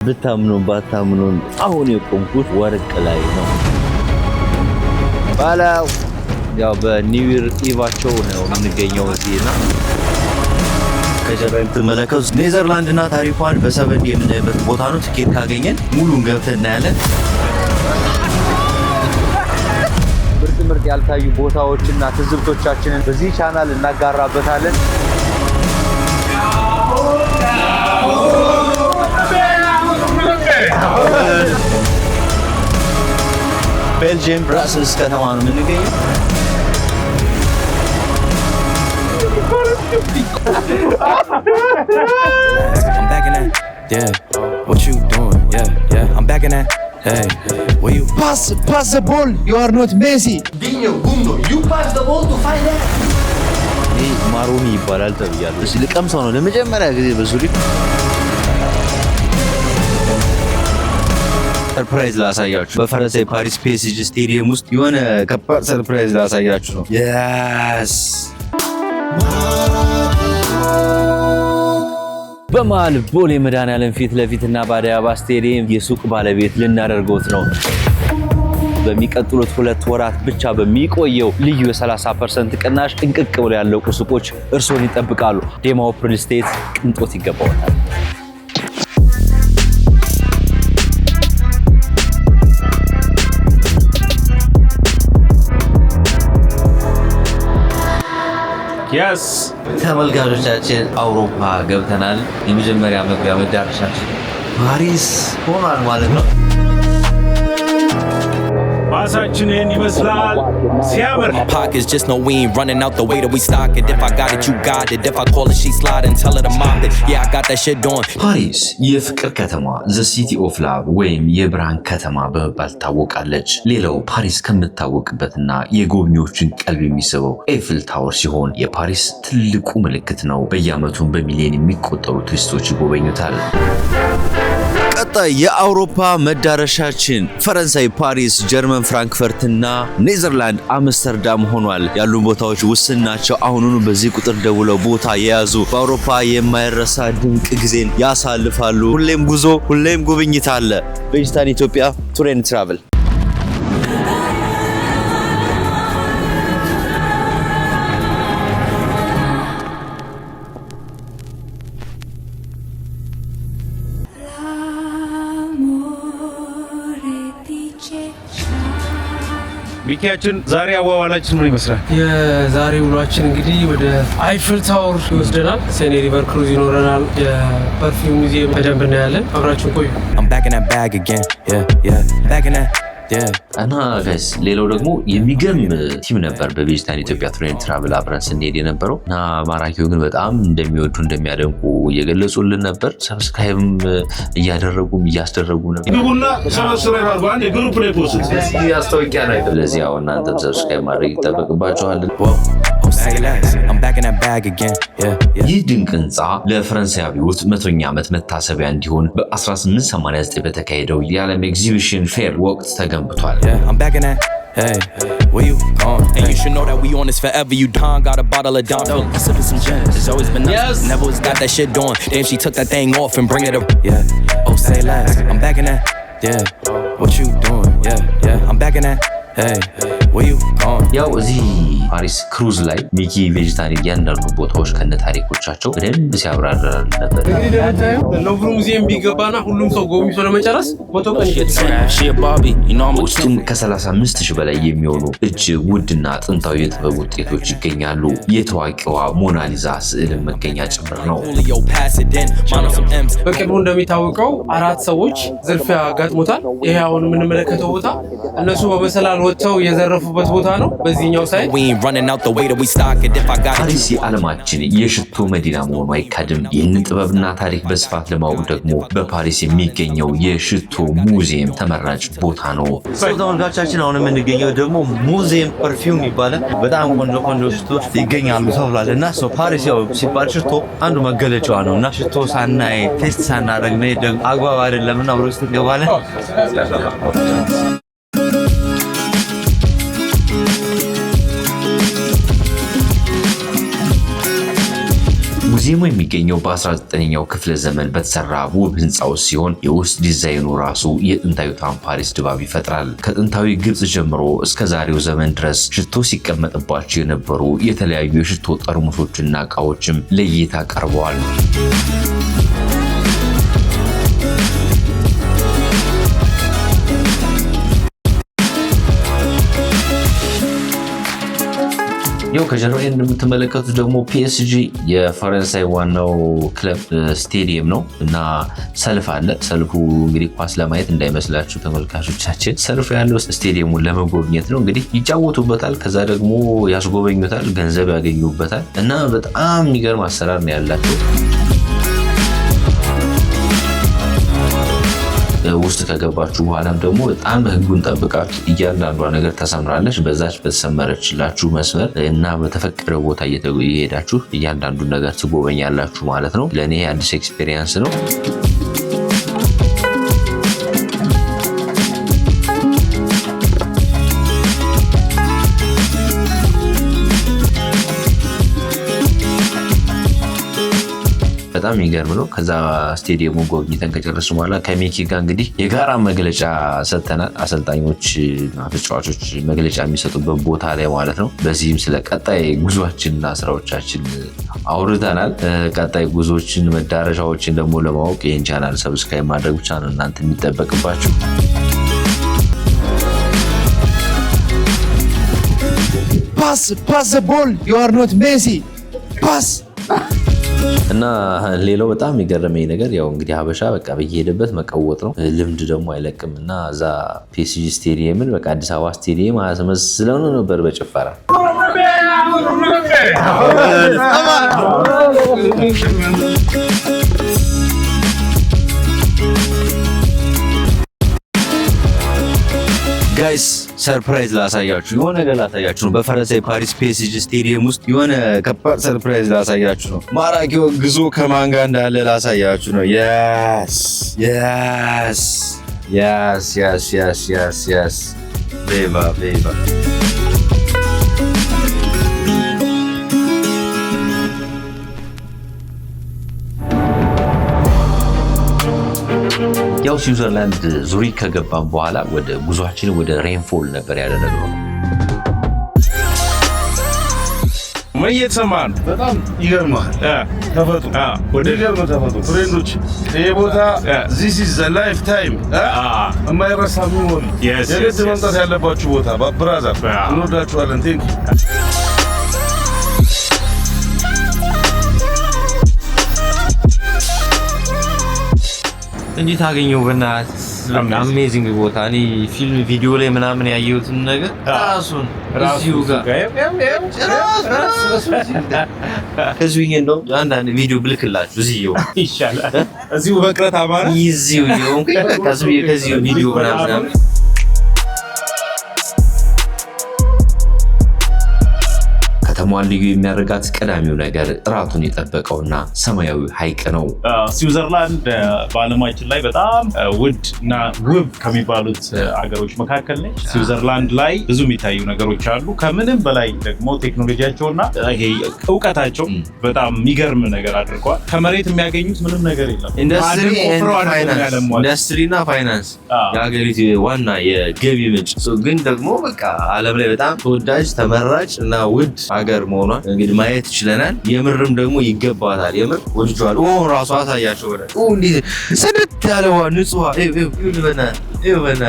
ብታምኑን ባታምኑን አሁን የቆምኩት ወርቅ ላይ ነው ባላው ያው በኒው ኢየር ኢቫቸው ነው የምንገኘው እዚህና ከጀርባ የምትመለከቱት ኔዘርላንድና ታሪኳን በሰበንድ የምናይበት ቦታ ነው። ትኬት ካገኘን ሙሉን ገብተን እናያለን። ምርጥ ያልታዩ ቦታዎችና ትዝብቶቻችንን በዚህ ቻናል እናጋራበታለን። ቤልጅየም ብራስልስ ከተማ ነው የምንገኘው። I'm back in that, yeah. What you doing? Yeah. I'm back in that. Hey, where you? Pass the ball. You are not Messi. Dinho, Gundo, you pass the ball to find that. ይህ ማሮኒ ይባላል ተብያለሁ። እዚህ ልቀምሰው ነው ለመጀመሪያ ጊዜ በዙሪክ ሰርፕራይዝ ላሳያችሁ። በፈረንሳይ ፓሪስ ፒኤስጂ ስቴዲየም ውስጥ የሆነ ከባድ ሰርፕራይዝ ላሳያችሁ ነው። የስ በመሃል ቦሌ መድኃኔዓለም ፊት ለፊትና በአዲስ አበባ ስቴዲየም የሱቅ ባለቤት ልናደርገውት ነው። በሚቀጥሉት 2 ወራት ብቻ በሚቆየው ልዩ የ30% ቅናሽ ጥንቅቅ ብለው ያለቁ ሱቆች እርስዎን ይጠብቃሉ። ዴማው ሪል ስቴት ቅንጦት ይገባዎታል። Yes. ተመልካቾቻችን አውሮፓ ገብተናል። የመጀመሪያ መግቢያ መዳረሻችን ፓሪስ ሆኗል ማለት ነው። ባሳችን ይሄን ይመስላል ሲያምር። My pockets just know we ain't running out the way that we stock it. If I got it, you got it. If I call it, she slide and tell her to mop it. Yeah, I got that shit doing. ፓሪስ የፍቅር ከተማ ዘ ሲቲ ኦፍ ላቭ ወይም የብርሃን ከተማ በመባል ታወቃለች። ሌላው ፓሪስ ከምታወቅበትና የጎብኚዎችን ቀልብ የሚስበው ኤፍል ታወር ሲሆን የፓሪስ ትልቁ ምልክት ነው። በየዓመቱ በሚሊዮን የሚቆጠሩ ቱሪስቶች ይጎበኙታል። ቀጣይ የአውሮፓ መዳረሻችን ፈረንሳይ ፓሪስ፣ ጀርመን ፍራንክፈርት እና ኔዘርላንድ አምስተርዳም ሆኗል። ያሉ ቦታዎች ውስን ናቸው። አሁኑኑ በዚህ ቁጥር ደውለው ቦታ የያዙ በአውሮፓ የማይረሳ ድንቅ ጊዜን ያሳልፋሉ። ሁሌም ጉዞ፣ ሁሌም ጉብኝት አለ። ቬጂታን ኢትዮጵያ ቱር ኤንድ ትራቨል። ሚኪያችን ዛሬ አዋዋላችን ምን ይመስላል? የዛሬ ውሏችን እንግዲህ ወደ አይፍል ታወር ይወስደናል። ሴኔ ሪቨር ክሩዝ ይኖረናል። የፐርፊውም ሙዚየም በደንብ እናያለን። አብራችን ቆዩ። I'm back in that bag again. Yeah. Back in that. እና ጋይስ ሌላው ደግሞ የሚገርም ቲም ነበር በቬጂታን ኢትዮጵያ ቱር ኤንድ ትራቨል አብረን ስንሄድ የነበረው እና ማራኪው ግን በጣም እንደሚወዱ እንደሚያደንቁ እየገለጹልን ነበር። ሰብስክራይብም እያደረጉም እያስደረጉ ነበር። ግቡና ሰብስክራይብ አድርጉ። አንድ ግሩፕ ላይ ፖስት ያስታውቂያ ላይ ስለዚህ አሁን እናንተም ሰብስክራይብ ማድረግ ይጠበቅባችኋል። Say less. I'm back in that bag again. Yeah. ይህ ድንቅ ህንፃ ለፈረንሳይ አብዮት 100ኛ ዓመት መታሰቢያ እንዲሆን በ1889 በተካሄደው የዓለም ኤግዚቢሽን ፌር ወቅት ተገንብቷል። Yeah, I'm back in that. Hey, where you going? And you should know that we on this forever. You done got a bottle of Dom. Sipping some gin. It's always been nice. Never was got that shit doing. Damn, she took that thing off and bring it up. Yeah. Oh, say less. I'm back in that. Yeah. What you doing? Yeah. I'm back in that. Hey, where you going? ያው እዚህ ፓሪስ ክሩዝ ላይ ሚኪ ቬጂታን እያንዳንዱ ቦታዎች ከነ ታሪኮቻቸው በደንብ ሲያብራራል ነበር። ሎuvre ሙዚየም ቢገባና ሁሉም ሰው ጎብኝቶ ለመጨረስ ፎቶ ውስጡም ከ35,000 በላይ የሚሆኑ እጅግ ውድና ጥንታዊ የጥበብ ውጤቶች ይገኛሉ። የታዋቂዋ ሞናሊዛ ስዕል መገኛ ጭምር ነው። በቅርቡ እንደሚታወቀው 4 ሰዎች ዝርፊያ አጋጥሞታል። ይሄ አሁን የምንመለከተው ቦታ እነሱ በመሰላል ወጥተው የዘረፉበት ቦታ ነው። በዚህኛው ሳይድ ፓሪስ የዓለማችን የሽቶ መዲና መሆኗ አይካድም። ይህንን ጥበብና ታሪክ በስፋት ለማወቅ ደግሞ በፓሪስ የሚገኘው የሽቶ ሙዚየም ተመራጭ ቦታ ነው። ተመልካቾቻችን አሁን የምንገኘው ደግሞ ሙዚየም ፐርፊውም ይባላል። በጣም ቆንጆ ሽቶች ይገኛሉ ተብሏል እና ፓሪስ ያው ሲባል ሽቶ አንዱ መገለጫዋ ነው እና ሽቶ ሳናይ ቴስት ሳናደርግ መሄድ ደግሞ አግባብ አይደለም እና ውስጥ እንገባለን። ሙዚየሙ የሚገኘው በ19ኛው ክፍለ ዘመን በተሰራ ውብ ህንፃ ውስጥ ሲሆን የውስጥ ዲዛይኑ ራሱ የጥንታዊቷን ፓሪስ ድባብ ይፈጥራል። ከጥንታዊ ግብጽ ጀምሮ እስከ ዛሬው ዘመን ድረስ ሽቶ ሲቀመጥባቸው የነበሩ የተለያዩ የሽቶ ጠርሙሶችና እቃዎችም ለእይታ ቀርበዋል። ያው ከጀርባዬ እንደምትመለከቱት ደግሞ ፒኤስጂ የፈረንሳይ ዋናው ክለብ ስቴዲየም ነው እና ሰልፍ አለ። ሰልፉ እንግዲህ ኳስ ለማየት እንዳይመስላችሁ ተመልካቾቻችን፣ ሰልፉ ያለው ስቴዲየሙን ለመጎብኘት ነው። እንግዲህ ይጫወቱበታል፣ ከዛ ደግሞ ያስጎበኙታል፣ ገንዘብ ያገኙበታል እና በጣም የሚገርም አሰራር ነው ያላቸው። ውስጥ ከገባችሁ በኋላም ደግሞ በጣም ህጉን ጠብቃችሁ እያንዳንዷ ነገር ተሰምራለች። በዛች በተሰመረችላችሁ መስመር እና በተፈቀደው ቦታ እየሄዳችሁ እያንዳንዱን ነገር ትጎበኛላችሁ ማለት ነው። ለእኔ አዲስ ኤክስፔሪየንስ ነው። በጣም የሚገርም ነው። ከዛ ስቴዲየሙ ጎብኝተን ከጨረስን በኋላ ከሚኪ ጋር እንግዲህ የጋራ መግለጫ ሰጥተናል። አሰልጣኞች እና ተጫዋቾች መግለጫ የሚሰጡበት ቦታ ላይ ማለት ነው። በዚህም ስለ ቀጣይ ጉዟችንና ስራዎቻችን አውርተናል። ቀጣይ ጉዞችን መዳረሻዎችን ደግሞ ለማወቅ ይህን ቻናል ሰብስክራይብ ማድረግ ብቻ ነው እናንተ የሚጠበቅባችሁ። Pass the ball, you are not Messi. Pass. እና ሌላው በጣም የሚገርመኝ ነገር ያው እንግዲህ ሀበሻ በቃ በየሄደበት መቀወጥ ነው፣ ልምድ ደግሞ አይለቅም። እና እዛ ፒኤስጂ ስቴዲየምን በቃ አዲስ አበባ ስቴዲየም አስመስለው ነበር በጭፈራ። ጋይስ ሰርፕራይዝ ላሳያችሁ፣ የሆነ ነገር ላሳያችሁ ነው። በፈረንሳይ ፓሪስ ፒኤስጂ ስቴዲየም ውስጥ የሆነ ከባድ ሰርፕራይዝ ላሳያችሁ ነው። ማራኪው ጉዞ ከማን ጋር እንዳለ ላሳያችሁ ነው። የስ ቤባ ያው ስዊዘርላንድ ዙሪክ ከገባን በኋላ ወደ ጉዟችን ወደ ሬንፎል ነበር ያደረግነው። ምን እየተሰማህ ነው? በጣም ይገርማል። ተፈጥሮ ወደ ገርመ ተፈጥሮ ፍሬንዶች፣ ይሄ ቦታ this is the lifetime የማይረሳ ሚሞሪ የግድ መምጣት ያለባችሁ ቦታ። ብራዘር እንወዳችኋለን። ቴንክ እንዴት አገኘው? በእናትህ አሜዚንግ ቦታ። እኔ ፊልም ቪዲዮ ላይ ምናምን ያየሁትን ነገር ራሱን እዚሁ ጋር ከዚሁ እንደው አንዳንድ ቪዲዮ ብልክላችሁ እዚሁ ይሻላል። እዚሁ በቅረት አማራ እዚሁ ከዚሁ ቪዲዮ ምናምን ከተማዋን ልዩ የሚያደርጋት ቀዳሚው ነገር ጥራቱን የጠበቀውና ሰማያዊ ሐይቅ ነው። ስዊዘርላንድ በዓለማችን ላይ በጣም ውድ እና ውብ ከሚባሉት አገሮች መካከል ነች። ስዊዘርላንድ ላይ ብዙ የሚታዩ ነገሮች አሉ። ከምንም በላይ ደግሞ ቴክኖሎጂያቸውና ይሄ እውቀታቸው በጣም የሚገርም ነገር አድርገዋል። ከመሬት የሚያገኙት ምንም ነገር የለም። ኢንዱስትሪና ፋይናንስ የሀገሪቱ ዋና የገቢ ምንጭ ግን ደግሞ በቃ ዓለም ላይ በጣም ተወዳጅ ተመራጭ እና ውድ ሀገር መሆኗን እንግዲህ ማየት ይችለናል። የምርም ደግሞ ይገባታል። የምር ወድጇል። ራሱ አሳያቸው ወደ እንዴ ሰደት ያለዋ ንጹህ ይበና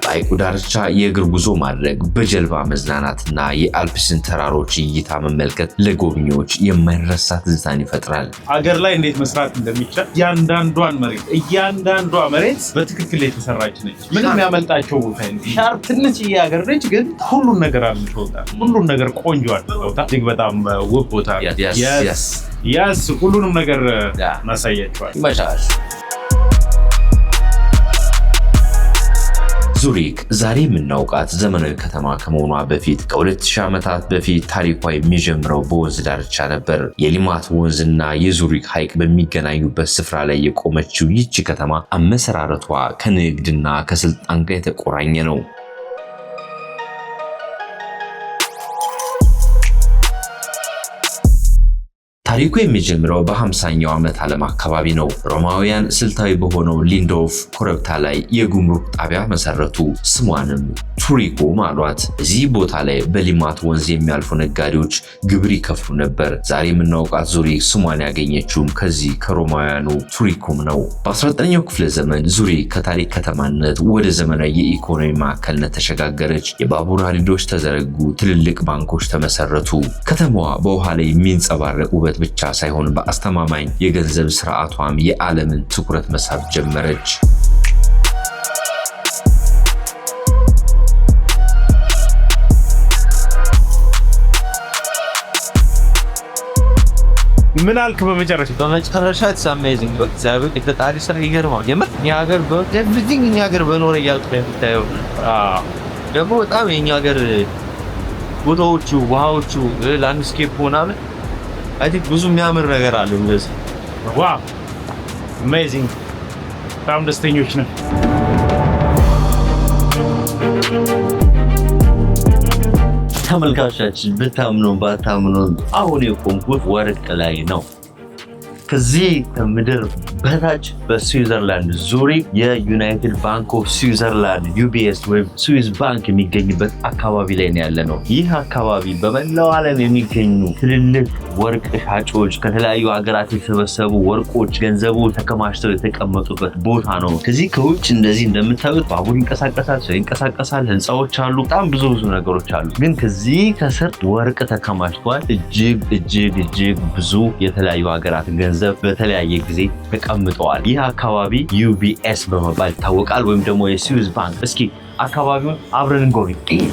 ሐይቁ ዳርቻ የእግር ጉዞ ማድረግ፣ በጀልባ መዝናናትና የአልፕስን ተራሮች እይታ መመልከት ለጎብኚዎች የማይረሳ ትዝታን ይፈጥራል። አገር ላይ እንዴት መስራት እንደሚቻል እያንዳንዷ መሬት በትክክል የተሰራች ነች። ምንም ያመልጣቸው ቦታ ሻርፕ ትንሽዬ ሀገር ነች፣ ግን ሁሉን ነገር አልተውታል። ሁሉን ነገር ቆንጆ አድርገውታል። እጅግ በጣም ውብ ቦታ ያስ ሁሉንም ነገር እናሳያቸዋል። ይመቻል። ዙሪክ ዛሬ የምናውቃት ዘመናዊ ከተማ ከመሆኗ በፊት ከ2000 ዓመታት በፊት ታሪኳ የሚጀምረው በወንዝ ዳርቻ ነበር። የሊማት ወንዝና የዙሪክ ሐይቅ በሚገናኙበት ስፍራ ላይ የቆመችው ይህች ከተማ አመሰራረቷ ከንግድና ከስልጣን ጋር የተቆራኘ ነው። ታሪኩ የሚጀምረው በ50ኛው ዓመት ዓለም አካባቢ ነው። ሮማውያን ስልታዊ በሆነው ሊንዶፍ ኮረብታ ላይ የጉምሩክ ጣቢያ መሰረቱ። ስሟንም ቱሪኮም አሏት። እዚህ ቦታ ላይ በሊማት ወንዝ የሚያልፉ ነጋዴዎች ግብር ይከፍሉ ነበር። ዛሬ የምናውቃት ዙሪክ ስሟን ያገኘችውም ከዚህ ከሮማውያኑ ቱሪኮም ነው። በ19ኛው ክፍለ ዘመን ዙሪክ ከታሪክ ከተማነት ወደ ዘመናዊ የኢኮኖሚ ማዕከልነት ተሸጋገረች። የባቡር ሀዲዶች ተዘረጉ፣ ትልልቅ ባንኮች ተመሰረቱ። ከተማዋ በውሃ ላይ የሚንጸባረቅ ውበት ብቻ ሳይሆን በአስተማማኝ የገንዘብ ስርዓቷም የዓለምን ትኩረት መሳብ ጀመረች። ምን አልክ? በመጨረሻ it's amazing በእግዚአብሔር የተጣሪ ስራ ይገርማል። የምር እኛ ሀገር everything እኛ ሀገር በኖረ እያልኩ ነው የምታየው። ደግሞ በጣም የእኛ ሀገር ቦታዎቹ፣ ውሃዎቹ፣ ላንድስኬፕ ምናምን አይ ቲንክ ብዙ የሚያምር ነገር አለ። እንደዚህ ዋው አሜዚንግ። በጣም ደስተኞች ነን። ተመልካቾቻችን ብታምኑ ባታምኑ አሁን የቆምኩት ወርቅ ላይ ነው። ከዚህ ከምድር በታች በስዊዘርላንድ ዙሪክ የዩናይትድ ባንክ ኦፍ ስዊዘርላንድ ዩቢኤስ ወይም ስዊዝ ባንክ የሚገኝበት አካባቢ ላይ ነው ያለ ነው። ይህ አካባቢ በመላው ዓለም የሚገኙ ትልልቅ ወርቅ ሻጮች ከተለያዩ ሀገራት የተሰበሰቡ ወርቆች፣ ገንዘቦች ተከማችተው የተቀመጡበት ቦታ ነው። ከዚህ ከውጭ እንደዚህ እንደምታዩት ባቡር ይንቀሳቀሳል፣ ሰው ይንቀሳቀሳል፣ ህንፃዎች አሉ፣ በጣም ብዙ ነገሮች አሉ። ግን ከዚህ ከስር ወርቅ ተከማችቷል። እጅግ ብዙ የተለያዩ ሀገራት ገንዘብ በተለያየ ጊዜ ተቀምጠዋል። ይህ አካባቢ ዩቢኤስ በመባል ይታወቃል፣ ወይም ደግሞ የስዊዝ ባንክ። እስኪ አካባቢውን አብረን እንጎብኝ።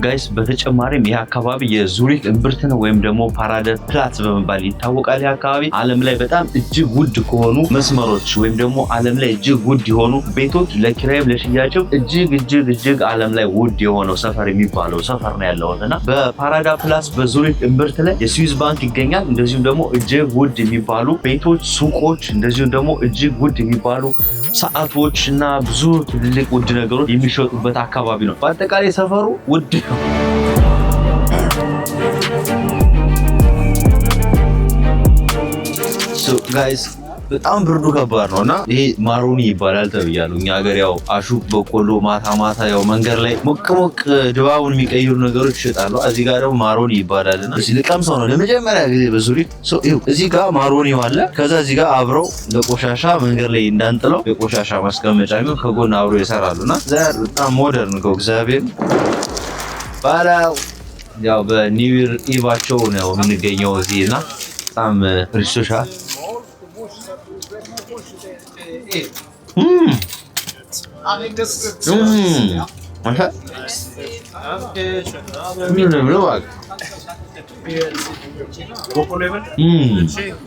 ጋይስ በተጨማሪም ይህ አካባቢ የዙሪክ እምብርት ነው፣ ወይም ደግሞ ፓራዳይስ ፕላትዝ በመባል ይታወቃል። ይህ አካባቢ ዓለም ላይ በጣም እጅግ ውድ ከሆኑ መስመሮች ወይም ደግሞ ዓለም ላይ እጅግ ውድ የሆኑ ቤቶች ለኪራይም ለሽያጭም እጅግ ዓለም ላይ ውድ የሆነው ሰፈር የሚባለው ሰፈር ነው ያለው እና በፓራዳይስ ፕላትዝ በዙሪክ እምብርት ላይ የስዊዝ ባንክ ይገኛል። እንደዚሁም ደግሞ እጅግ ውድ የሚባሉ ቤቶች፣ ሱቆች፣ እንደዚሁም ደግሞ እጅግ ውድ የሚባሉ ሰዓቶች እና ብዙ ትልልቅ ውድ ነገሮች የሚሸጡበት አካባቢ ነው። በአጠቃላይ ሰፈሩ ውድ ነው። ጋይስ በጣም ብርዱ ከባድ ነው እና ይሄ ማሮኒ ይባላል ተብያለሁ። እኛ ሀገር ያው አሹቅ፣ በቆሎ ማታ ያው መንገድ ላይ ሞቅ ድባቡን የሚቀይሩ ነገሮች ይሸጣሉ። እዚህ ጋር ደግሞ ማሮኒ ይባላል እና እዚህ ልቀምሰው ነው ለመጀመሪያ ጊዜ በዙሪክ። እዚህ ጋር ማሮኒ አለ። ከዛ እዚህ ጋር አብረው ለቆሻሻ መንገድ ላይ እንዳንጥለው የቆሻሻ ማስቀመጫ ነው ከጎን አብረው ይሰራሉ እና በጣም ሞደርን ነው እግዚአብሔር ባላው። ያው በኒው ኢየር ኢቫቸው ነው የምንገኘው እዚህ እና በጣም ፍሪሶሻ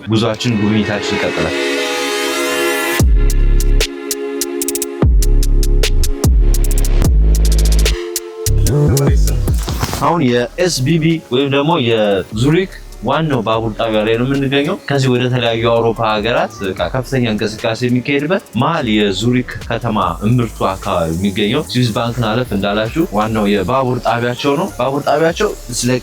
ጉዟችን ጉብኝታችን ይቀጥላል። አሁን የኤስቢቢ ወይም ደግሞ የዙሪክ ዋናው ባቡር ጣቢያ ላይ ነው የምንገኘው። ከዚህ ወደ ተለያዩ አውሮፓ ሀገራት ከፍተኛ እንቅስቃሴ የሚካሄድበት መሀል የዙሪክ ከተማ እምብርቱ አካባቢ የሚገኘው ስዊዝ ባንክን አለፍ እንዳላችሁ ዋናው የባቡር ጣቢያቸው ነው። ባቡር ጣቢያቸው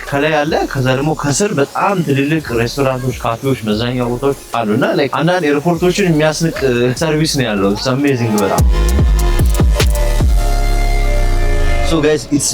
ከላይ አለ። ከዛ ደግሞ ከስር በጣም ትልልቅ ሬስቶራንቶች፣ ካፌዎች፣ መዝናኛ ቦታዎች አሉና አንዳንድ ኤርፖርቶችን የሚያስንቅ ሰርቪስ ነው ያለው። አሜዚንግ በጣም ሶ ጋይስ ኢትስ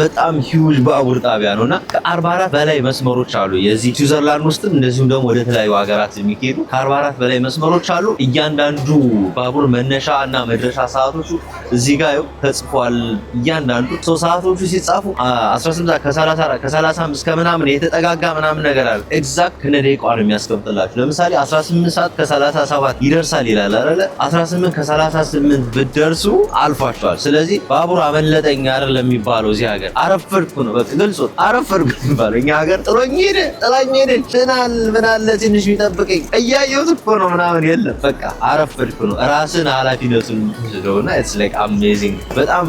በጣም ሂውጅ ባቡር ጣቢያ ነውና ከ44 በላይ መስመሮች አሉ። የዚህ ስዊዘርላንድ ውስጥም እንደዚሁም ደግሞ ወደ ተለያዩ ሀገራት የሚሄዱ ከ44 በላይ መስመሮች አሉ። እያንዳንዱ ባቡር መነሻ እና መድረሻ ሰዓቶቹ እዚህ ጋር ተጽፏል። እያንዳንዱ ሰዓቶቹ ሲጻፉ 18 ከ34 ከ35 ከምናምን የተጠጋጋ ምናምን ነገር አለ። ኤግዛክት ከነደቂቃው ነው የሚያስቀምጥላችሁ። ለምሳሌ 18 ሰዓት ከ37 ይደርሳል ይላል አይደለ? 18 ከ38 ብትደርሱ አልፏቸዋል። ስለዚህ ባቡር አመለጠ አይደለም የሚባለው እዚህ ሀገር አረፈድኩ ነው። በቃ ግልጽ አረፈድኩ የሚባለው እኛ ሀገር ጥሎኝ ሄደ ምን አለ ትንሽ የሚጠብቀኝ እያየሁት እኮ ነው ምናምን የለም። በቃ አረፈድኩ ነው። ራስን ኃላፊነቱን ወስደውና ኢትስ ላይክ አሜዚንግ በጣም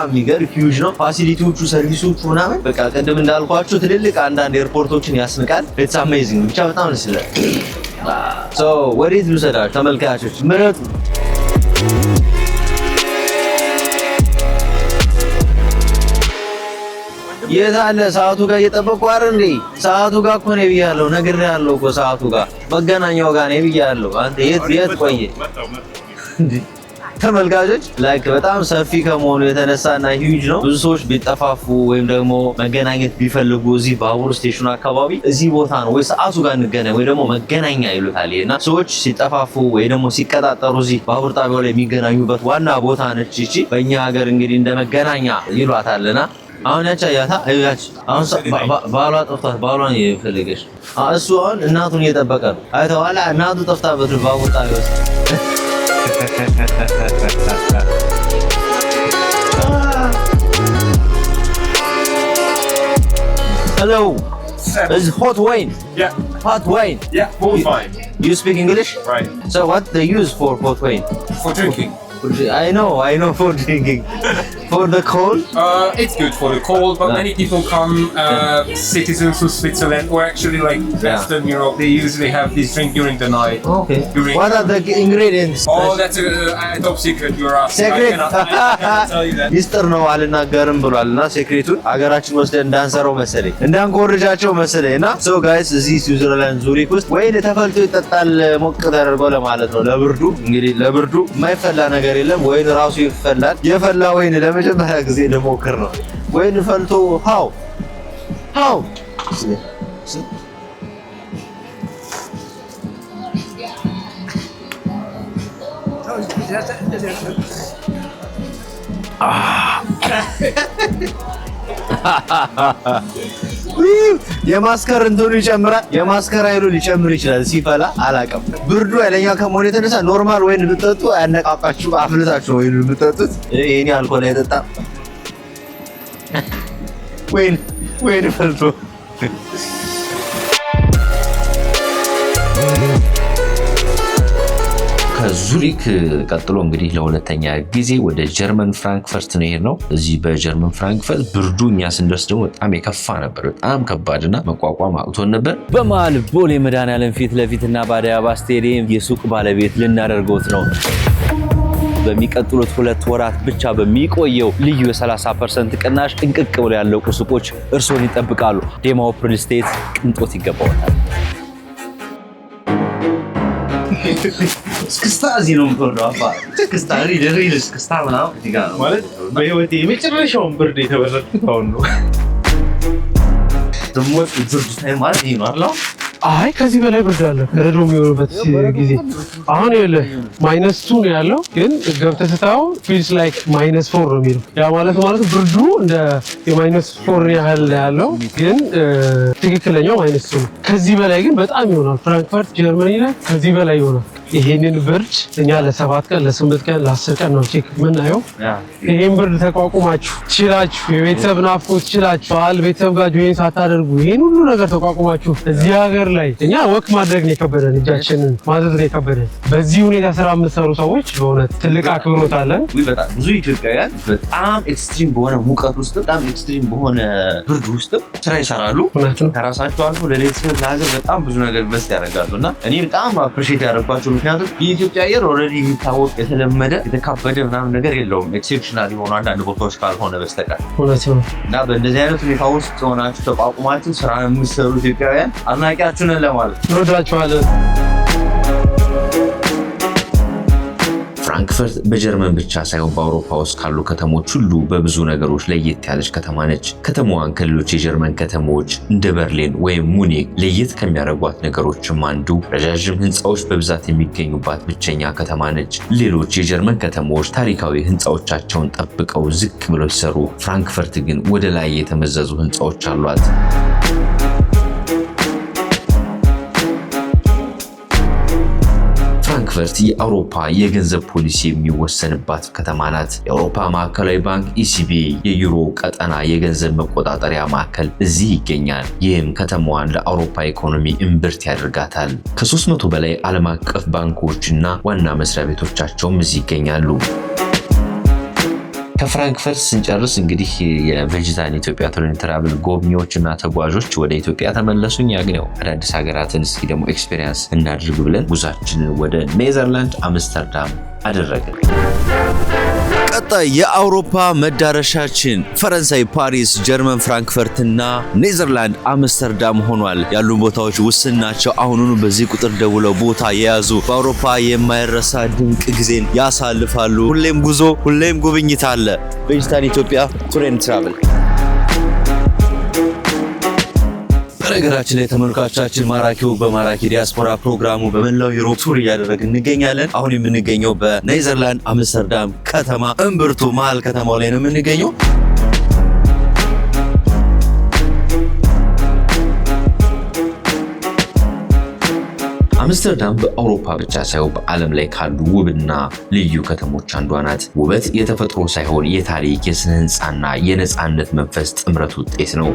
የሚገርም ሂውጅ ነው። ፋሲሊቲዎቹ፣ ሰርቪሶቹ ምናምን በቃ ቅድም እንዳልኳችሁ ትልልቅ አንዳንድ ኤርፖርቶችን ያስንቃል። ኢትስ አሜዚንግ ብቻ በጣም ደስ ይላል። ሶ ወዴት ልውሰዳችሁ ተመልካቾች? ምረጡ። የታለ ሰዓቱ ጋር እየጠበቅኩ አይደል እንዴ? ሰዓቱ ጋር እኮ ነው ብያለሁ፣ ነግሬሃለሁ እኮ ሰዓቱ ጋር መገናኛው ጋር ነው ብያለሁ። አንተ የት ቆየ እንዴ? ተመልካቾች ላይክ በጣም ሰፊ ከመሆኑ የተነሳና ሂውጅ ነው። ብዙ ሰዎች ቢጠፋፉ ወይም ደግሞ መገናኘት ቢፈልጉ እዚህ ባቡር ስቴሽኑ አካባቢ እዚህ ቦታ ነው ወይ ሰዓቱ ጋር እንገናኝ ወይ ደግሞ መገናኛ ይሉታል። እና ሰዎች ሲጠፋፉ ወይ ደግሞ ሲቀጣጠሩ እዚህ ባቡር ጣቢያው ላይ የሚገናኙበት ዋና ቦታ ነች እቺ። በእኛ ሀገር እንግዲህ እንደ መገናኛ ይሏታልና አሁን ያቻያታ አይያች አሁን ባሏ ጠፍቷት ባሏን እየፈለገች እሱ አሁን እናቱን እየጠበቀ ነው። አይተዋላ እናቱ ጠፍታበት ባቡር ጣቢያው ውስጥ Hello. It's hot wine. Yeah. Hot wine. Yeah, hot wine. You speak English? Right. So what they use for hot wine? For drinking. I know for drinking. For the cold? It's good for the cold, but many people come, citizens of Switzerland or actually like Western Europe, they usually have this drink during the night. Okay. What are the ingredients? Oh, that's a top secret you're asking. Secret? I cannot tell you that. ሚስጥር ነው አልናገርም ብሏልና ሴክሬቱን አገራችን ወስደን እንዳንሰራው መሰለኝ እንዳንኮርጃቸው መሰለኝና ሶ ጋይስ እዚህ ስዊዘርላንድ ዙሪክ ውስጥ ወይን ተፈልቶ ይጠጣል ሞቅ ተደርጎ ለማለት ነው። ለብርዱ እንግዲህ ለብርዱ የማይፈላ ነገር የለም። ወይን ራሱ ይፈላል። የፈላ ወይን ለመጀመሪያ ጊዜ ለሞክር ነው። ወይን ፈልቶ ሃው የማስከር እንትኑ ይጨምራል። የማስከር ኃይሉ ሊጨምር ይችላል ሲፈላ አላውቅም። ብርዱ ኃይለኛ ከመሆኑ የተነሳ ኖርማል ወይን ብትጠጡ አያነቃቃችሁ፣ አፍልታችሁ ነው ወይን ብትጠጡት። ይሄኔ አልኮል አይጠጣም። ወይን ፈልቶ ከዙሪክ ቀጥሎ እንግዲህ ለሁለተኛ ጊዜ ወደ ጀርመን ፍራንክፈርት ነው የሄድነው። እዚህ በጀርመን ፍራንክፈርት ብርዱ እኛ ስንደርስ ደግሞ በጣም የከፋ ነበር። በጣም ከባድና መቋቋም አቅቶን ነበር። በመሃል ቦሌ መድኃኔዓለም ፊት ለፊትና በአዲስ አበባ ስቴዲየም የሱቅ ባለቤት ልናደርገውት ነው። በሚቀጥሉት 2 ወራት ብቻ በሚቆየው ልዩ የ30% ቅናሽ ጥንቅቅ ብሎ ያለቁ ሱቆች እርስዎን ይጠብቃሉ። ዴማው ሪል ስቴት ቅንጦት ይገባዎታል። እስክስታ እዚህ ነው የምትወርደው። አባ እስክስታ ሪል እስክስታ ምናምን እዚህ ጋር ነው ማለት በህይወቴ የመጨረሻውን ብርድ የተበረድኩት አሁን ነው። ደግሞ ብርድ ታይም ማለት ይሄ ነው አይደል? አይ ከዚህ በላይ ብርድ አለ። ረዶ የሚሆንበት ጊዜ አሁን ይኸውልህ -2 ነው ያለው፣ ግን ገብተህ ስታየው ፊልስ ላይክ -4 ነው የሚለው። ያ ማለት ብርዱ እንደ -4 ያህል ያለው፣ ግን ትክክለኛው -2 ነው። ከዚህ በላይ ግን በጣም ይሆናል። ፍራንክፈርት ጀርመኒ ላይ ከዚህ በላይ ይሆናል። ይሄንን ብርድ እኛ ለ7 ቀን ለ8 ቀን ለ10 ቀን ነው ቼክ የምናየው። ይሄን ብርድ ተቋቁማችሁ ችላችሁ የቤተሰብ ናፍቆት ችላችሁ በዓል ቤተሰብ ጋር ጆይን ሳታደርጉ ይሄን ሁሉ ነገር ተቋቁማችሁ እዚህ ሀገር ላይ እኛ ወክ ማድረግ ነው የከበደን፣ እጃችንን ማዘዝ ነው የከበደን። በዚህ ሁኔታ ስራ የምትሰሩ ሰዎች በእውነት ትልቅ አክብሮት አለን። በጣም ብዙ ኢትዮጵያውያን በጣም ኤክስትሪም በሆነ ሙቀት ውስጥ በጣም ኤክስትሪም በሆነ ብርድ ውስጥ ስራ ይሰራሉ። ከራሳቸው አልፎ ለቤተሰብ ለሀገር በጣም ብዙ ነገር ኢንቨስት ያደርጋሉ እና እኔ በጣም አፕሪሼት ያደርጓቸው። ምክንያቱም የኢትዮጵያ አየር ኦልሬዲ የሚታወቅ የተለመደ የተካበደ ምናምን ነገር የለውም ኤክሴፕሽናል የሆኑ አንዳንድ ቦታዎች ካልሆነ በስተቀር እና በእንደዚህ አይነት ሁኔታ ውስጥ ሆናችሁ ተቋቁማችሁ ስራ የምትሰሩ ኢትዮጵያውያን አድናቂያችሁ ነን ለማለት እንወዳችኋለን። ፍራንክፈርት በጀርመን ብቻ ሳይሆን በአውሮፓ ውስጥ ካሉ ከተሞች ሁሉ በብዙ ነገሮች ለየት ያለች ከተማ ነች። ከተማዋን ከሌሎች የጀርመን ከተሞች እንደ በርሊን ወይም ሙኒክ ለየት ከሚያደርጓት ነገሮችም አንዱ ረዣዥም ህንፃዎች በብዛት የሚገኙባት ብቸኛ ከተማ ነች። ሌሎች የጀርመን ከተሞች ታሪካዊ ህንፃዎቻቸውን ጠብቀው ዝቅ ብለው ሲሰሩ፣ ፍራንክፈርት ግን ወደ ላይ የተመዘዙ ህንፃዎች አሏት። ፍራንክፈርት የአውሮፓ የገንዘብ ፖሊሲ የሚወሰንባት ከተማ ናት። የአውሮፓ ማዕከላዊ ባንክ ኢሲቢ የዩሮ ቀጠና የገንዘብ መቆጣጠሪያ ማዕከል እዚህ ይገኛል። ይህም ከተማዋን ለአውሮፓ ኢኮኖሚ እምብርት ያደርጋታል። ከ300 በላይ ዓለም አቀፍ ባንኮችና ዋና መስሪያ ቤቶቻቸውም እዚህ ይገኛሉ። ከፍራንክፈርት ስንጨርስ እንግዲህ የቬጂታን ኢትዮጵያ ቱር ኤንድ ትራቭል ጎብኚዎችና ተጓዦች ወደ ኢትዮጵያ ተመለሱ። እኛ ግን ያው አዳዲስ ሀገራትን እስኪ ደግሞ ኤክስፔሪየንስ እናድርግ ብለን ጉዟችንን ወደ ኔዘርላንድ አምስተርዳም አደረግን። ቀጣይ የአውሮፓ መዳረሻችን ፈረንሳይ ፓሪስ፣ ጀርመን ፍራንክፈርትና ኔዘርላንድ አምስተርዳም ሆኗል። ያሉን ቦታዎች ውስን ናቸው። አሁኑኑ በዚህ ቁጥር ደውለው ቦታ የያዙ በአውሮፓ የማይረሳ ድንቅ ጊዜን ያሳልፋሉ። ሁሌም ጉዞ፣ ሁሌም ጉብኝት አለ። ቬጂታን ኢትዮጵያ ቱር ኤንድ ትራቨል። በነገራችን ላይ ተመልካቾቻችን ማራኪው በማራኪ ዲያስፖራ ፕሮግራሙ በመላው ዩሮፕ ቱር እያደረግን እንገኛለን። አሁን የምንገኘው በኔዘርላንድ አምስተርዳም ከተማ እምብርቱ መሀል ከተማው ላይ ነው የምንገኘው። አምስተርዳም በአውሮፓ ብቻ ሳይሆን በዓለም ላይ ካሉ ውብና ልዩ ከተሞች አንዷ ናት። ውበት የተፈጥሮ ሳይሆን የታሪክ፣ የስነ ህንፃና የነፃነት መንፈስ ጥምረት ውጤት ነው።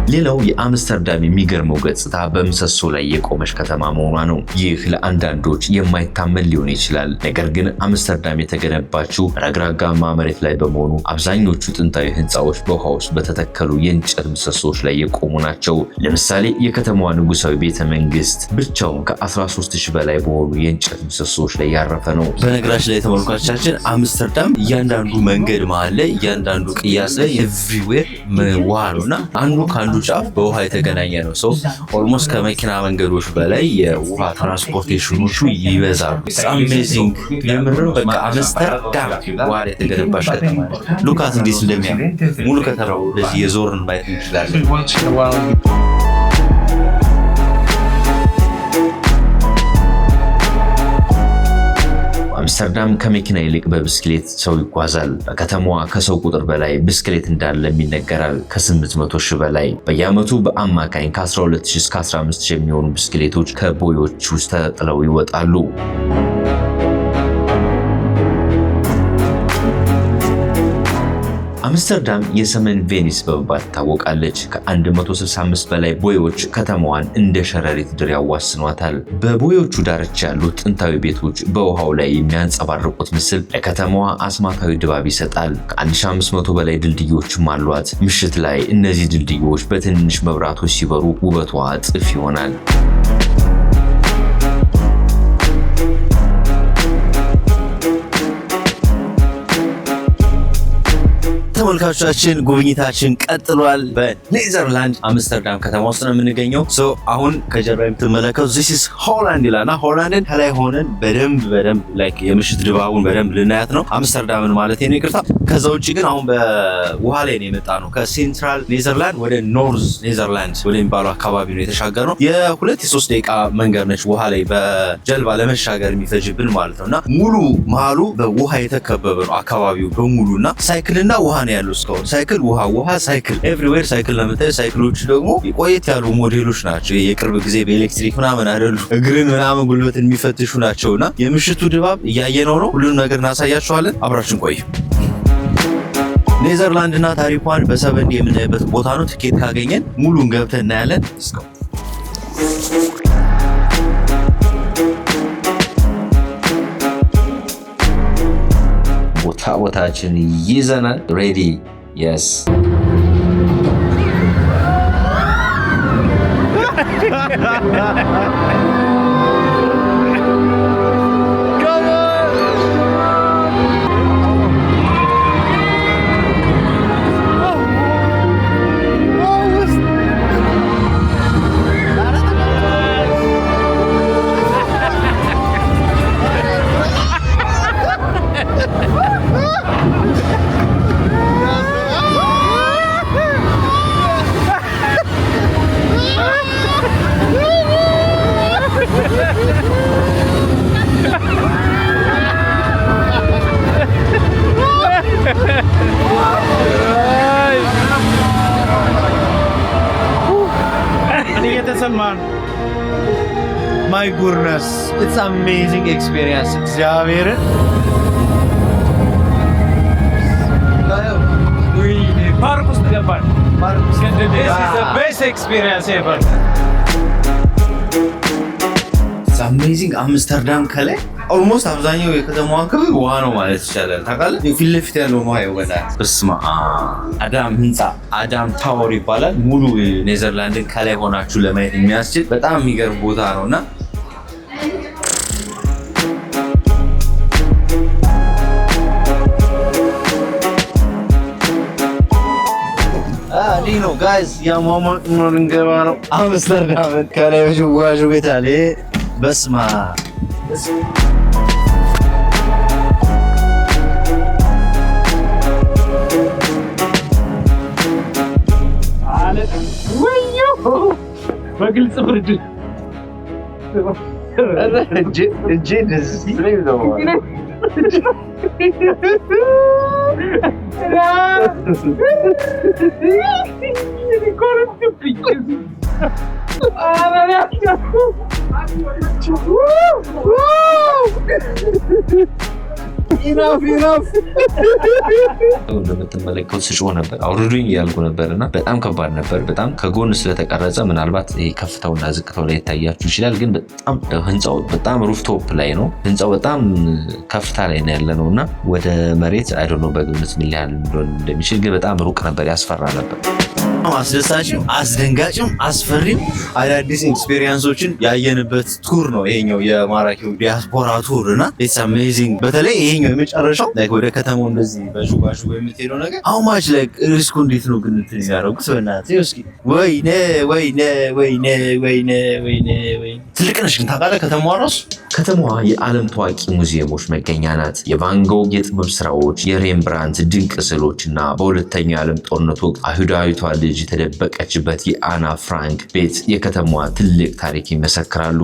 ሌላው የአምስተርዳም የሚገርመው ገጽታ በምሰሶ ላይ የቆመች ከተማ መሆኗ ነው። ይህ ለአንዳንዶች የማይታመን ሊሆን ይችላል። ነገር ግን አምስተርዳም የተገነባችው ረግራጋማ መሬት ላይ በመሆኑ አብዛኞቹ ጥንታዊ ህንፃዎች በውሃ ውስጥ በተተከሉ የእንጨት ምሰሶዎች ላይ የቆሙ ናቸው። ለምሳሌ የከተማዋ ንጉሳዊ ቤተ መንግስት ብቻውን ከ13000 በላይ በሆኑ የእንጨት ምሰሶዎች ላይ ያረፈ ነው። በነገራችን ላይ ተመልካቾቻችን አምስተርዳም እያንዳንዱ መንገድ መሀል ላይ እያንዳንዱ ቅያስ ላይ ኤቭሪዌር ውሃ ነውና አንዱ ከአንዱ ጫፍ በውሃ የተገናኘ ነው። ሰው ኦልሞስት ከመኪና መንገዶች በላይ የውሃ ትራንስፖርቴሽኖቹ ይበዛሉ። አሜዚንግ የምር በቃ አምስተርዳም ውሃ ላይ የተገነባች ከተማ ሉካት እንዴት እንደሚያምር ሙሉ ከተማው እንደዚህ የዞርን ማየት እንችላለን። አምስተርዳም ከመኪና ይልቅ በብስክሌት ሰው ይጓዛል። በከተማዋ ከሰው ቁጥር በላይ ብስክሌት እንዳለም ይነገራል። ከ800,000 በላይ በየዓመቱ በአማካኝ ከ12,000 እስከ 15,000 የሚሆኑ ብስክሌቶች ከቦዮች ውስጥ ተጥለው ይወጣሉ። አምስተርዳም የሰሜን ቬኒስ በመባል ትታወቃለች። ከ165 በላይ ቦዮች ከተማዋን እንደ ሸረሪት ድር ያዋስኗታል። በቦዮቹ ዳርቻ ያሉት ጥንታዊ ቤቶች በውሃው ላይ የሚያንጸባርቁት ምስል ለከተማዋ አስማታዊ ድባብ ይሰጣል። ከ1500 በላይ ድልድዮችም አሏት። ምሽት ላይ እነዚህ ድልድዮች በትንንሽ መብራቶች ሲበሩ ውበቷ እጥፍ ይሆናል። ተመልካቾቻችን ጉብኝታችን ቀጥሏል። በኔዘርላንድ አምስተርዳም ከተማ ውስጥ ነው የምንገኘው። አሁን ከጀርባ የምትመለከቱ this is ሆላንድ ይላልና ሆላንድን ከላይ ሆነን በደንብ ላይክ የምሽት ድባቡን በደንብ ልናያት ነው። አምስተርዳምን ማለት ነው ይቅርታ። ከዛ ውጭ ግን አሁን በውሃ ላይ ነው የመጣ ነው። ከሴንትራል ኔዘርላንድ ወደ ኖርዝ ኔዘርላንድ ወደሚባለው አካባቢ ነው የተሻገር ነው። የ2-3 ደቂቃ መንገድ ነች ውሃ ላይ በጀልባ ለመሻገር የሚፈጅብን ማለት ነውና ሙሉ መሀሉ በውሃ የተከበበ ነው አካባቢው በሙሉና ሳይክልና ውሃ ነው ያለው። እስካሁን ሳይክል ውሃ ሳይክል ኤቭሪዌር ሳይክል ለምታይ። ሳይክሎቹ ደግሞ ቆየት ያሉ ሞዴሎች ናቸው። የቅርብ ጊዜ በኤሌክትሪክ ምናምን አይደሉ፣ እግርን ምናምን ጉልበትን የሚፈትሹ ናቸውና የምሽቱ ድባብ እያየነው ነው። ሁሉንም ነገር እናሳያችኋለን። አብራችን ቆይ። ኔዘርላንድና ታሪኳን በሰበንድ የምናይበት ቦታ ነው። ትኬት ካገኘን ሙሉን ገብተን እናያለን። ቦታችን ይዘናል። ሬዲ የስ My goodness, it's amazing experience. እግዚአብሔርን ፓርክ ውስጥ ገባን። This is the best experience ever. It's አሜዚንግ አምስተርዳም ከላይ ኦልሞስት አብዛኛው የከተማዋ ክፍል ውሃ ነው ማለት ይቻላል። ታውቃለህ ፊት ለፊት ያለው ውሃ ይወጣል። በስመ አብ አዳም ህንፃ አዳም ታወር ይባላል። ሙሉ ኔዘርላንድን ከላይ ሆናችሁ ለማየት የሚያስችል በጣም የሚገርም ቦታ ነውና ነው ጋይስ ያሟሟቅ ነው ልንገባ ነው አምስተርዳም ከላይ ወዥዋዥ ቤት አለ በስማ አለ ወዮ በግልጽ ብርድ እጄ እንደዚህ ነው እንደምትመለከቱት ስጮህ ነበር አውርዱኝ እያልኩ ነበርና በጣም ከባድ ነበር። በጣም ከጎን ስለተቀረጸ ምናልባት ከፍታውና ዝቅታው ላይ ይታያችሁ ይችላል። ግን በጣም ህንፃው በጣም ሩፍቶፕ ላይ ነው። ህንፃው በጣም ከፍታ ላይ ነው ያለነውና ወደ መሬት አይ ዶንት ኖ በግምት ምን ያህል እንደሚችል ግን በጣም ሩቅ ነበር፣ ያስፈራ ነበር። አስደሳችም አስደንጋጭም አስፈሪም አዳዲስ ኤክስፔሪየንሶችን ያየንበት ቱር ነው ይሄኛው የማራኪው ዲያስፖራ ቱር እና ኢትስ አሜዚንግ። በተለይ ይሄኛው የመጨረሻው ላይክ ወደ ከተማው እንደዚህ በሹባሹ በሚሄደው ነገር how much like ሪስኩ እንዴት ነው ግን እንትን ያደረጉት በእናትህ እስኪ ወይኔ ትልቅ ነሽ ግን ታውቃለህ ከተማዋ ራሱ ከተማዋ የዓለም ታዋቂ ሙዚየሞች መገኛ ናት። የቫን ጎግ የጥበብ ስራዎች፣ የሬምብራንት ድንቅ ስዕሎችና በሁለተኛው የዓለም ጦርነት ወቅት አይሁዳዊቷ ልጅ የተደበቀችበት የአና ፍራንክ ቤት የከተማዋ ትልቅ ታሪክ ይመሰክራሉ።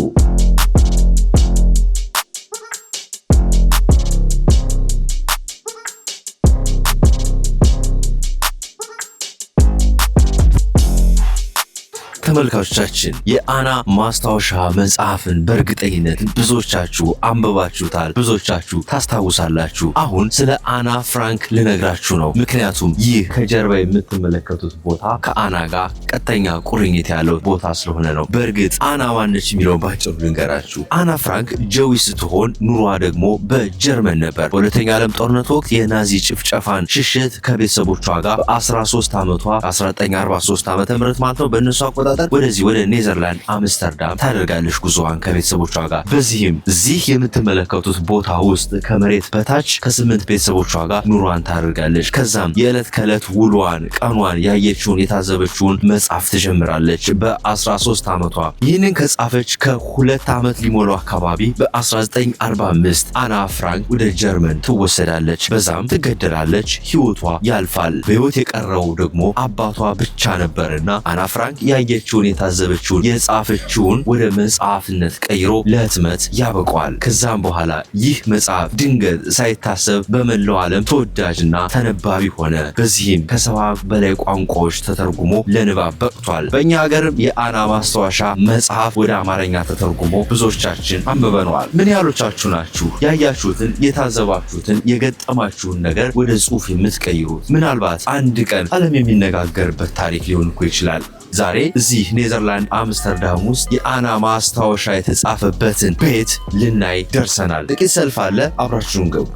ተመልካቾቻችን የአና ማስታወሻ መጽሐፍን በእርግጠኝነት ብዙዎቻችሁ አንብባችሁታል፣ ብዙዎቻችሁ ታስታውሳላችሁ። አሁን ስለ አና ፍራንክ ልነግራችሁ ነው። ምክንያቱም ይህ ከጀርባ የምትመለከቱት ቦታ ከአና ጋር ቀጥተኛ ቁርኝት ያለው ቦታ ስለሆነ ነው። በእርግጥ አና ማነች የሚለውን ባጭሩ ልንገራችሁ። አና ፍራንክ ጀዊ ስትሆን ኑሯ ደግሞ በጀርመን ነበር። በሁለተኛው ዓለም ጦርነት ወቅት የናዚ ጭፍጨፋን ሽሽት ከቤተሰቦቿ ጋር በ13 ዓመቷ 1943 ዓ.ም ማለት ነው በእነሱ አቆጣጠር ወደዚህ ወደ ኔዘርላንድ አምስተርዳም ታደርጋለች ጉዞዋን ከቤተሰቦቿ ጋር። በዚህም እዚህ የምትመለከቱት ቦታ ውስጥ ከመሬት በታች ከ8 ቤተሰቦቿ ጋር ኑሯን ታደርጋለች። ከዛም የዕለት ከዕለት ውሏን ቀኗን ያየችውን የታዘበችውን መጻፍ ትጀምራለች በ13 ዓመቷ። ይህንን ከጻፈች ከ2 ዓመት ሊሞላው አካባቢ በ1945 አና ፍራንክ ወደ ጀርመን ትወሰዳለች። በዛም ትገደላለች፣ ህይወቷ ያልፋል። በህይወት የቀረው ደግሞ አባቷ ብቻ ነበርና አና ፍራንክ ያየችውን የታዘበችውን የጻፈችውን ወደ መጽሐፍነት ቀይሮ ለህትመት ያበቋል። ከዛም በኋላ ይህ መጽሐፍ ድንገት ሳይታሰብ በመላው ዓለም ተወዳጅና ተነባቢ ሆነ። በዚህም ከ70 በላይ ቋንቋዎች ተተርጉሞ ለንባብ በቅቷል። በእኛ ሀገርም የአና ማስታወሻ መጽሐፍ ወደ አማርኛ ተተርጉሞ ብዙዎቻችን አንብበነዋል። ምን ያህሎቻችሁ ናችሁ ያያችሁትን፣ የታዘባችሁትን፣ የገጠማችሁን ነገር ወደ ጽሑፍ የምትቀይሩት? ምናልባት አንድ ቀን ዓለም የሚነጋገርበት ታሪክ ሊሆን እኮ ይችላል። ዛሬ እዚህ ኔዘርላንድ አምስተርዳም ውስጥ የአና ማስታወሻ የተጻፈበትን ቤት ልናይ ደርሰናል። ጥቂት ሰልፍ አለ፣ አብራችሁን ገቡ።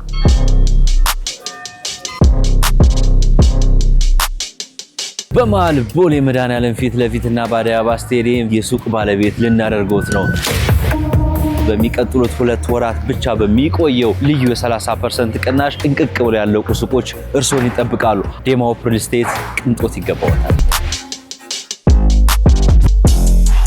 በመሃል ቦሌ መድኃኔዓለም ፊት ለፊትና በአዲስ አበባ ስቴዲየም የሱቅ ባለቤት ልናደርጎት ነው። በሚቀጥሉት 2 ወራት ብቻ በሚቆየው ልዩ የ30% ቅናሽ ጥንቅቅ ብለው ያለቁ ሱቆች እርስዎን ይጠብቃሉ። ዴማው ሪል ስቴት ቅንጦት ይገባዎታል።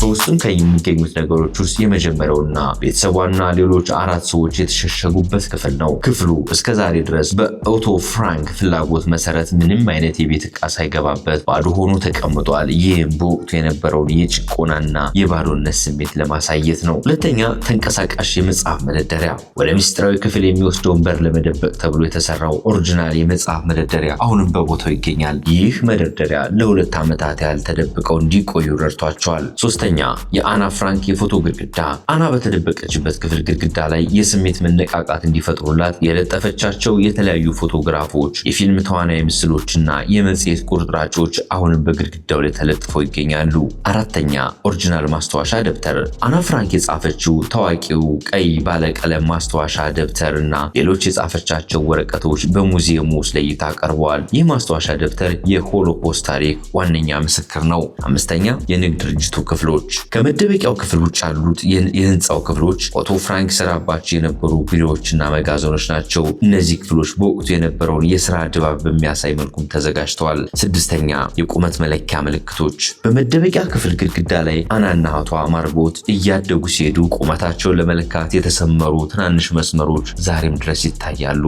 በውስጡም ከሚገኙት ነገሮች ውስጥ የመጀመሪያውና ቤተሰቧና ሌሎች 4 ሰዎች የተሸሸጉበት ክፍል ነው። ክፍሉ እስከዛሬ ድረስ በኦቶ ፍራንክ ፍላጎት መሰረት ምንም አይነት የቤት ዕቃ ሳይገባበት ባዶ ሆኖ ተቀምጧል። ይህም በወቅቱ የነበረውን የጭቆናና የባዶነት ስሜት ለማሳየት ነው። ሁለተኛ፣ ተንቀሳቃሽ የመጽሐፍ መደርደሪያ። ወደ ምስጢራዊ ክፍል የሚወስደውን በር ለመደበቅ ተብሎ የተሰራው ኦሪጂናል የመጽሐፍ መደርደሪያ አሁንም በቦታው ይገኛል። ይህ መደርደሪያ ለ2 ዓመታት ያህል ተደብቀው እንዲቆዩ ረድቷቸዋል። ሶስተኛ፣ የአና ፍራንክ የፎቶ ግድግዳ። አና በተደበቀችበት ክፍል ግድግዳ ላይ የስሜት መነቃቃት እንዲፈጥሩላት የለጠፈቻቸው የተለያዩ ፎቶግራፎች፣ የፊልም ተዋናይ ምስሎችና የመጽሔት ቁርጥራጮች አሁንም በግድግዳው ላይ ተለጥፈው ይገኛሉ። አራተኛ ኦሪጂናል ማስታወሻ ደብተር። አና ፍራንክ የጻፈችው ታዋቂው ቀይ ባለቀለም ማስታወሻ ደብተር እና ሌሎች የጻፈቻቸው ወረቀቶች በሙዚየሙ ውስጥ ለእይታ ቀርበዋል። ይህ ማስታወሻ ደብተር የሆሎኮስት ታሪክ ዋነኛ ምስክር ነው። አምስተኛ የንግድ ድርጅቱ ክፍሎች። ከመደበቂያው ክፍል ውጭ ያሉት የህንፃው ክፍሎች ኦቶ ፍራንክ ሰራባቸው የነበሩ ቢሮዎችና መጋዘኖች ናቸው። እነዚህ ክፍሎች በወቅቱ የነበረውን የስራ ድባብ በሚያሳይ መልኩም ተዘጋጅተዋል። ስድስተኛ የቁመት መለኪያ ምልክቶች። በመደበቂያ ክፍል ግድግዳ ላይ አናና እህቷ ማርጎት እያደጉ ሲሄዱ ቁመታቸውን ለመለካት የተሰመሩ ትናንሽ መስመሮች ዛሬም ድረስ ይታያሉ።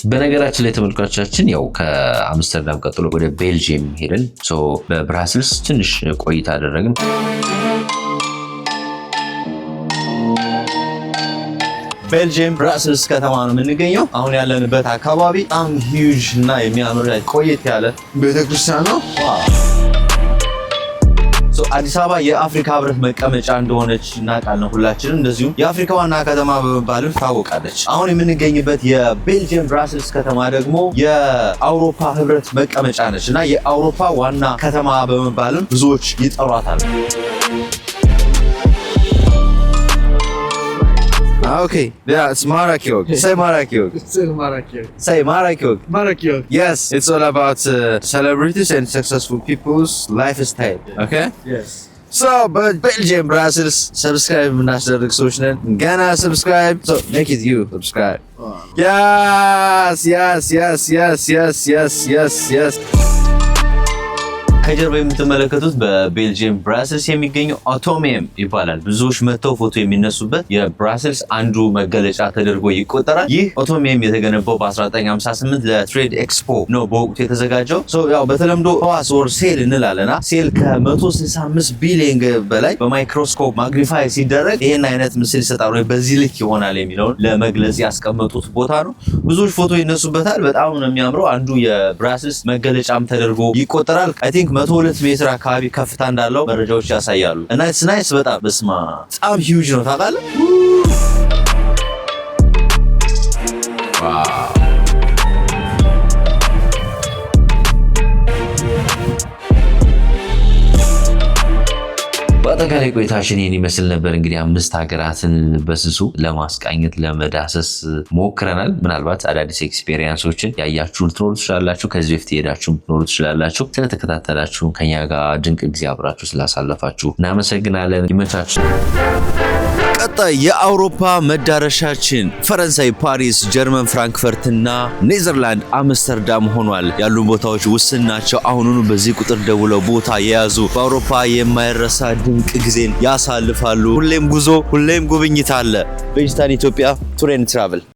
በነገራችን ላይ ተመልካቾቻችን ያው ከአምስተርዳም ቀጥሎ ወደ ቤልጂየም ሄደን በብራስልስ ትንሽ ቆይታ አደረግን። ቤልጂየም ብራስልስ ከተማ ነው የምንገኘው። አሁን ያለንበት አካባቢ በጣም ሂውጅ እና የሚያምር ቆየት ያለ ቤተክርስቲያን ነው። አዲስ አበባ የአፍሪካ ህብረት መቀመጫ እንደሆነች እናውቃለን ሁላችንም። እንደዚሁም የአፍሪካ ዋና ከተማ በመባልም ታወቃለች። አሁን የምንገኝበት የቤልጂየም ብራስልስ ከተማ ደግሞ የአውሮፓ ህብረት መቀመጫ ነች እና የአውሮፓ ዋና ከተማ በመባልም ብዙዎች ይጠሯታል። Okay, yeah, it's Marrakeog. Say Marrakeog. Say Marrakeog. Marrakeog. Yes, it's all about celebrities and successful people's lifestyle. Okay? Yes. So, but Belgium, Brussels, subscribe እናስደርግ ሰዎች ነን። ገና subscribe. So, make it you subscribe. Yes, yes, yes, yes, yes, yes, yes, yes. ከጀርባ የምትመለከቱት በቤልጂየም ብራስልስ የሚገኘው አቶሚየም ይባላል። ብዙዎች መተው ፎቶ የሚነሱበት የብራስልስ አንዱ መገለጫ ተደርጎ ይቆጠራል። ይህ አቶሚየም የተገነባው በ1958 ለትሬድ ኤክስፖ ነው በወቅቱ የተዘጋጀው። ያው በተለምዶ ህዋስ ወር ሴል እንላለና ሴል ከ165 ቢሊዮን በላይ በማይክሮስኮፕ ማግኒፋይ ሲደረግ ይሄን አይነት ምስል ይሰጣል ወይ በዚህ ልክ ይሆናል የሚለውን ለመግለጽ ያስቀመጡት ቦታ ነው። ብዙዎች ፎቶ ይነሱበታል። በጣም ነው የሚያምረው። አንዱ የብራስልስ መገለጫም ተደርጎ ይቆጠራል። አይ ቲንክ 102 ሜትር አካባቢ ከፍታ እንዳለው መረጃዎች ያሳያሉ። እና ኢትስ ናይስ በጣም በጣም ሂውጅ ነው ታውቃለህ። ዋው በአጠቃላይ ቆይታችን ይህን ይመስል ነበር። እንግዲህ 5 ሀገራትን በስሱ ለማስቃኘት ለመዳሰስ ሞክረናል። ምናልባት አዳዲስ ኤክስፔሪየንሶችን ያያችሁ ልትኖሩ ትችላላችሁ። ከዚህ በፊት ሄዳችሁ ልትኖሩ ትችላላችሁ። ስለተከታተላችሁ ከኛ ጋር ድንቅ ጊዜ አብራችሁ ስላሳለፋችሁ እናመሰግናለን። ይመቻችሁ። ቀጣይ የአውሮፓ መዳረሻችን ፈረንሳይ ፓሪስ፣ ጀርመን ፍራንክፈርት እና ኔዘርላንድ አምስተርዳም ሆኗል። ያሉን ቦታዎች ውስን ናቸው። አሁኑኑ በዚህ ቁጥር ደውለው ቦታ የያዙ በአውሮፓ የማይረሳ ድንቅ ጊዜን ያሳልፋሉ። ሁሌም ጉዞ፣ ሁሌም ጉብኝት አለ። ቬጂታን ኢትዮጵያ ቱር ኤንድ ትራቨል